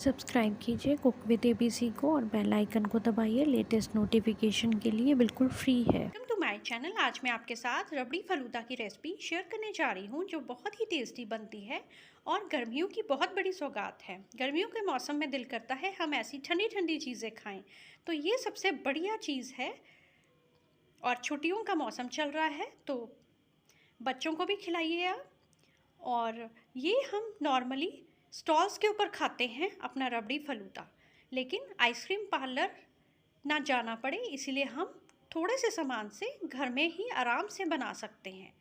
Subscribe कीजिए cook with ABC को और बेल आइकन को दबाइए लेटेस्ट नोटिफिकेशन के लिए, बिल्कुल फ्री है। Welcome to my channel. आज मैं आपके साथ रबड़ी फलूदा की रेसिपी शेयर करने जा रही हूँ जो बहुत ही टेस्टी बनती है और गर्मियों की बहुत बड़ी सौगात है। गर्मियों के मौसम में दिल करता है हम ऐसी ठंडी ठंडी चीज़ें खाएं, तो ये सबसे बढ़िया चीज़ है। और छुट्टियों का मौसम चल रहा है तो बच्चों को भी खिलाइए आप। और ये हम नॉर्मली स्टॉल्स के ऊपर खाते हैं अपना रबड़ी फलूदा, लेकिन आइसक्रीम पार्लर ना जाना पड़े, इसीलिए हम थोड़े से सामान से घर में ही आराम से बना सकते हैं।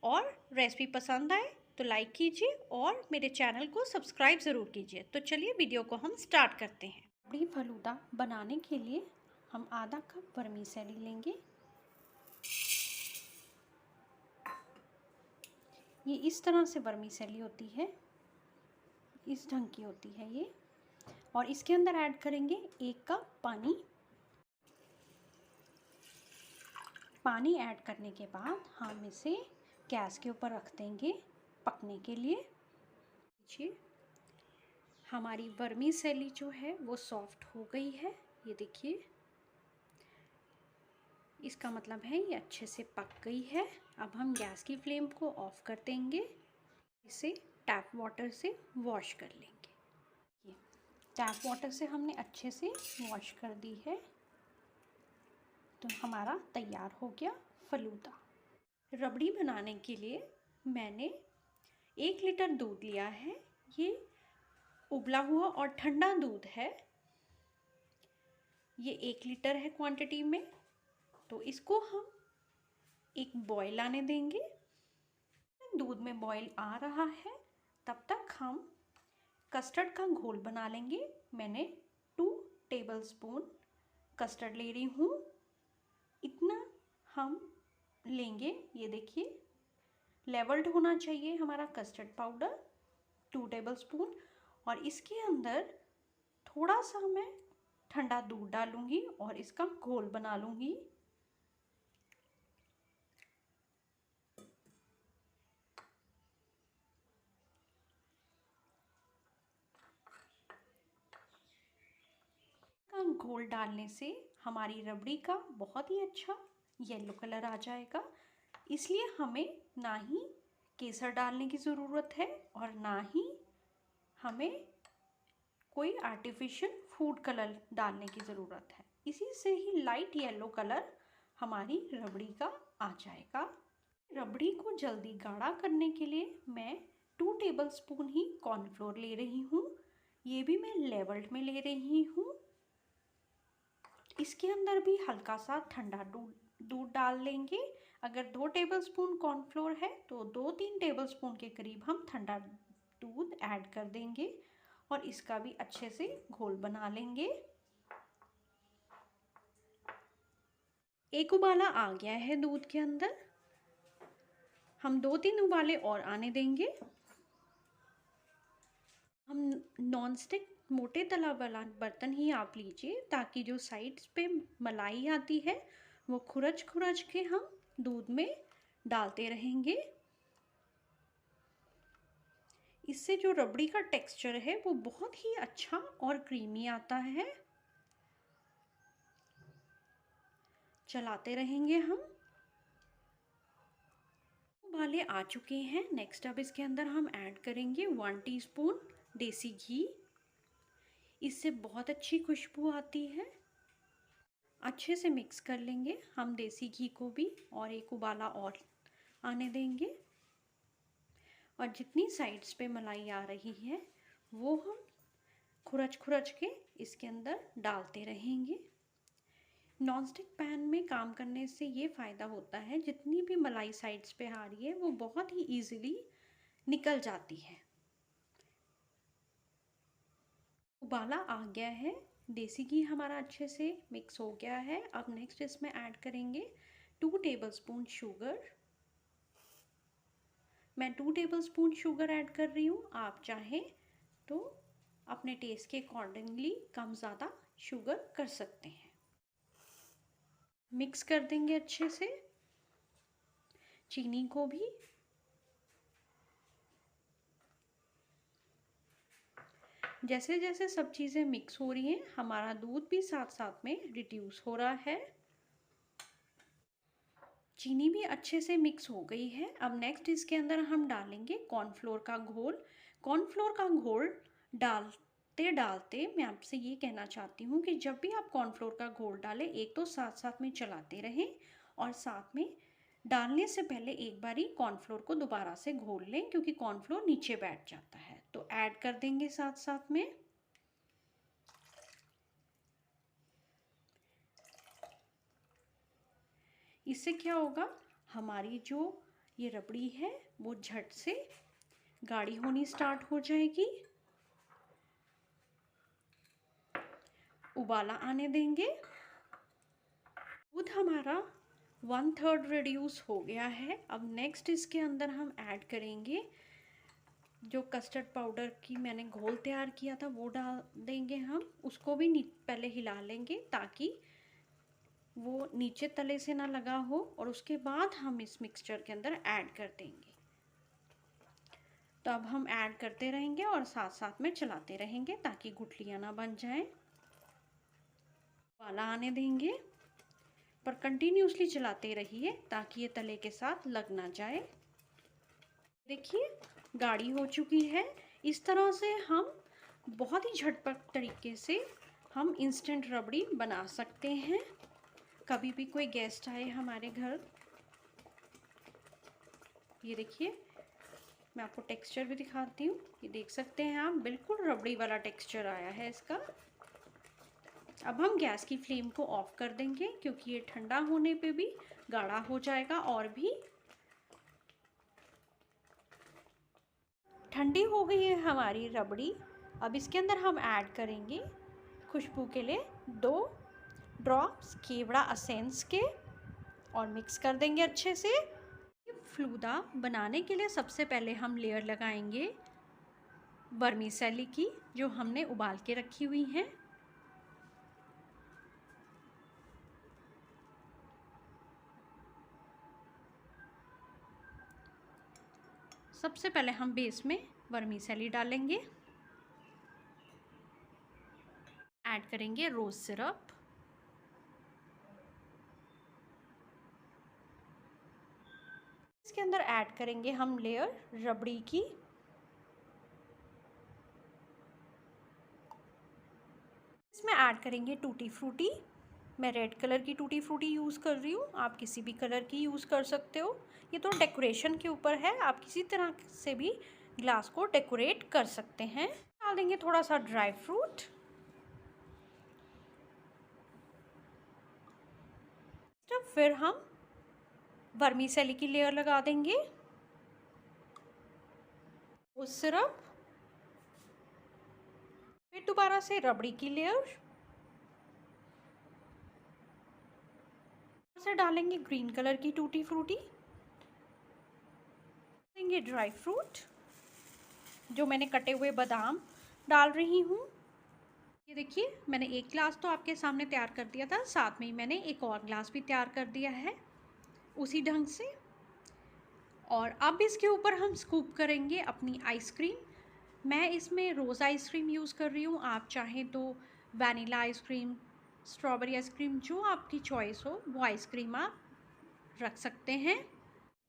और रेसिपी पसंद आए तो लाइक कीजिए और मेरे चैनल को सब्सक्राइब ज़रूर कीजिए। तो चलिए वीडियो को हम स्टार्ट करते हैं। रबड़ी फलूदा बनाने के लिए हम आधा कप वर्मीसेली लेंगे। ये इस तरह से वर्मीसेली होती है, इस ढंग की होती है ये। और इसके अंदर ऐड करेंगे 1 कप पानी। पानी ऐड करने के बाद हम इसे गैस के ऊपर रख देंगे पकने के लिए। देखिए हमारी वर्मीसेली जो है वो सॉफ्ट हो गई है, ये देखिए, इसका मतलब है ये अच्छे से पक गई है। अब हम गैस की फ्लेम को ऑफ कर देंगे, इसे टैप वाटर से वॉश कर लेंगे। ये टैप वाटर से हमने अच्छे से वॉश कर दी है, तो हमारा तैयार हो गया फलूदा। रबड़ी बनाने के लिए मैंने 1 लीटर दूध लिया है। ये उबला हुआ और ठंडा दूध है। ये 1 लीटर है क्वांटिटी में, तो इसको हम एक बॉयल आने देंगे। दूध में बॉयल आ रहा है तब तक हम कस्टर्ड का घोल बना लेंगे। मैंने 2 टेबलस्पून कस्टर्ड ले रही हूँ। इतना हम लेंगे, ये देखिए लेवल्ड होना चाहिए हमारा कस्टर्ड पाउडर, 2 टेबलस्पून। और इसके अंदर थोड़ा सा मैं ठंडा दूध डालूंगी और इसका घोल बना लूंगी। का घोल डालने से हमारी रबड़ी का बहुत ही अच्छा येलो कलर आ जाएगा, इसलिए हमें ना ही केसर डालने की ज़रूरत है और ना ही हमें कोई आर्टिफिशियल फूड कलर डालने की ज़रूरत है। इसी से ही लाइट येलो कलर हमारी रबड़ी का आ जाएगा। रबड़ी को जल्दी गाढ़ा करने के लिए मैं 2 टेबलस्पून ही कॉर्नफ्लोर ले रही हूँ। ये भी मैं लेवल्ड में ले रही हूँ। इसके अंदर भी हल्का सा ठंडा दूध डाल लेंगे। अगर 2 टेबलस्पून कॉर्नफ्लोर है तो 2-3 टेबलस्पून के करीब हम ठंडा दूध ऐड कर देंगे और इसका भी अच्छे से घोल बना लेंगे। एक उबाला आ गया है दूध के अंदर, हम 2-3 उबाले और आने देंगे। हम नॉनस्टिक मोटे तला वाला बर्तन ही आप लीजिए, ताकि जो साइड्स पे मलाई आती है वो खुरच खुरच के हम दूध में डालते रहेंगे। इससे जो रबड़ी का टेक्सचर है वो बहुत ही अच्छा और क्रीमी आता है। चलाते रहेंगे हम। उबाले आ चुके हैं। नेक्स्ट अब इसके अंदर हम ऐड करेंगे 1 टीस्पून देसी घी। इससे बहुत अच्छी खुशबू आती है। अच्छे से मिक्स कर लेंगे हम देसी घी को भी और एक उबाला और आने देंगे। और जितनी साइड्स पे मलाई आ रही है वो हम खुरच खुरच के इसके अंदर डालते रहेंगे। नॉनस्टिक पैन में काम करने से ये फ़ायदा होता है, जितनी भी मलाई साइड्स पे आ रही है वो बहुत ही इजीली निकल जाती है। उबाला आ गया है, देसी घी हमारा अच्छे से मिक्स हो गया है। अब नेक्स्ट इसमें ऐड करेंगे 2 टेबलस्पून शुगर। मैं 2 टेबलस्पून शुगर ऐड कर रही हूँ। आप चाहें तो अपने टेस्ट के अकॉर्डिंगली कम ज़्यादा शुगर कर सकते हैं। मिक्स कर देंगे अच्छे से चीनी को भी। जैसे जैसे सब चीज़ें मिक्स हो रही हैं, हमारा दूध भी साथ साथ में रिड्यूस हो रहा है। चीनी भी अच्छे से मिक्स हो गई है। अब नेक्स्ट इसके अंदर हम डालेंगे कॉर्नफ्लोर का घोल। कॉर्नफ्लोर का घोल डालते डालते मैं आपसे ये कहना चाहती हूँ कि जब भी आप कॉर्नफ्लोर का घोल डालें, एक तो साथ साथ में चलाते रहें और साथ में डालने से पहले एक बारी कॉर्नफ्लोर को दोबारा से घोल लें, क्योंकि कॉर्नफ्लोर नीचे बैठ जाता है। तो ऐड कर देंगे साथ साथ में। इससे क्या होगा, हमारी जो ये रबड़ी है वो झट से गाढ़ी होनी स्टार्ट हो जाएगी। उबाला आने देंगे। दूध हमारा 1/3 रिड्यूस हो गया है। अब नेक्स्ट इसके अंदर हम ऐड करेंगे जो कस्टर्ड पाउडर की मैंने घोल तैयार किया था, वो डाल देंगे हम। उसको भी पहले हिला लेंगे ताकि वो नीचे तले से ना लगा हो, और उसके बाद हम इस मिक्सचर के अंदर ऐड कर देंगे। तो अब हम ऐड करते रहेंगे और साथ साथ में चलाते रहेंगे ताकि गुठलियाँ ना बन जाएं। उबाला आने देंगे, पर कंटिन्यूसली चलाते रहिए ताकि ये तले के साथ लग ना जाए। देखिए गाढ़ी हो चुकी है। इस तरह से हम बहुत ही झटपट तरीके से हम इंस्टेंट रबड़ी बना सकते हैं। कभी भी कोई गेस्ट आए हमारे घर, ये देखिए मैं आपको टेक्सचर भी दिखाती हूँ। ये देख सकते हैं आप, बिल्कुल रबड़ी वाला टेक्सचर आया है इसका। अब हम गैस की फ्लेम को ऑफ कर देंगे, क्योंकि ये ठंडा होने पे भी गाढ़ा हो जाएगा और भी। ठंडी हो गई है हमारी रबड़ी। अब इसके अंदर हम ऐड करेंगे खुशबू के लिए 2 ड्रॉप्स केवड़ा एसेंस के और मिक्स कर देंगे अच्छे से। फलूदा बनाने के लिए सबसे पहले हम लेयर लगाएंगे वर्मीसेली की, जो हमने उबाल के रखी हुई हैं। सबसे पहले हम बेस में वर्मीसेली डालेंगे। ऐड करेंगे रोज सिरप। इसके अंदर ऐड करेंगे हम लेयर रबड़ी की। इसमें ऐड करेंगे टूटी फ्रूटी। मैं रेड कलर की टूटी फ्रूटी यूज़ कर रही हूँ, आप किसी भी कलर की यूज़ कर सकते हो। ये तो डेकोरेशन के ऊपर है, आप किसी तरह से भी ग्लास को डेकोरेट कर सकते हैं। डाल देंगे थोड़ा सा ड्राई फ्रूट। तो फिर हम वर्मीसेली की लेयर लगा देंगे, उस सिरप, फिर दोबारा से रबड़ी की लेयर से डालेंगे ग्रीन कलर की टूटी फ्रूटी, देंगे ड्राई फ्रूट, जो मैंने कटे हुए बादाम डाल रही हूँ। ये देखिए मैंने एक ग्लास तो आपके सामने तैयार कर दिया था, साथ में ही मैंने एक और ग्लास भी तैयार कर दिया है उसी ढंग से। और अब इसके ऊपर हम स्कूप करेंगे अपनी आइसक्रीम। मैं इसमें रोज़ आइसक्रीम यूज़ कर रही हूँ, आप चाहें तो वैनिला आइसक्रीम, स्ट्रॉबेरी आइसक्रीम, जो आपकी चॉइस हो वो आइसक्रीम आप रख सकते हैं।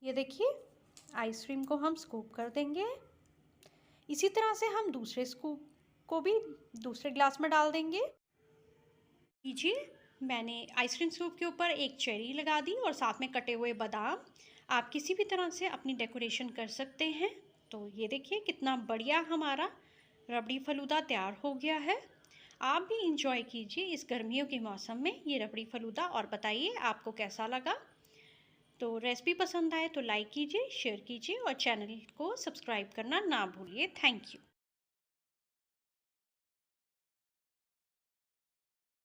ये देखिए आइसक्रीम को हम स्कूप कर देंगे। इसी तरह से हम दूसरे स्कूप को भी दूसरे ग्लास में डाल देंगे। लीजिए मैंने आइसक्रीम स्कूप के ऊपर एक चेरी लगा दी और साथ में कटे हुए बादाम। आप किसी भी तरह से अपनी डेकोरेशन कर सकते हैं। तो ये देखिए कितना बढ़िया हमारा रबड़ी फलूदा तैयार हो गया है। आप भी इंजॉय कीजिए इस गर्मियों के मौसम में ये रबड़ी फलूदा, और बताइए आपको कैसा लगा। तो रेसिपी पसंद आए तो लाइक कीजिए, शेयर कीजिए और चैनल को सब्सक्राइब करना ना भूलिए। Thank you.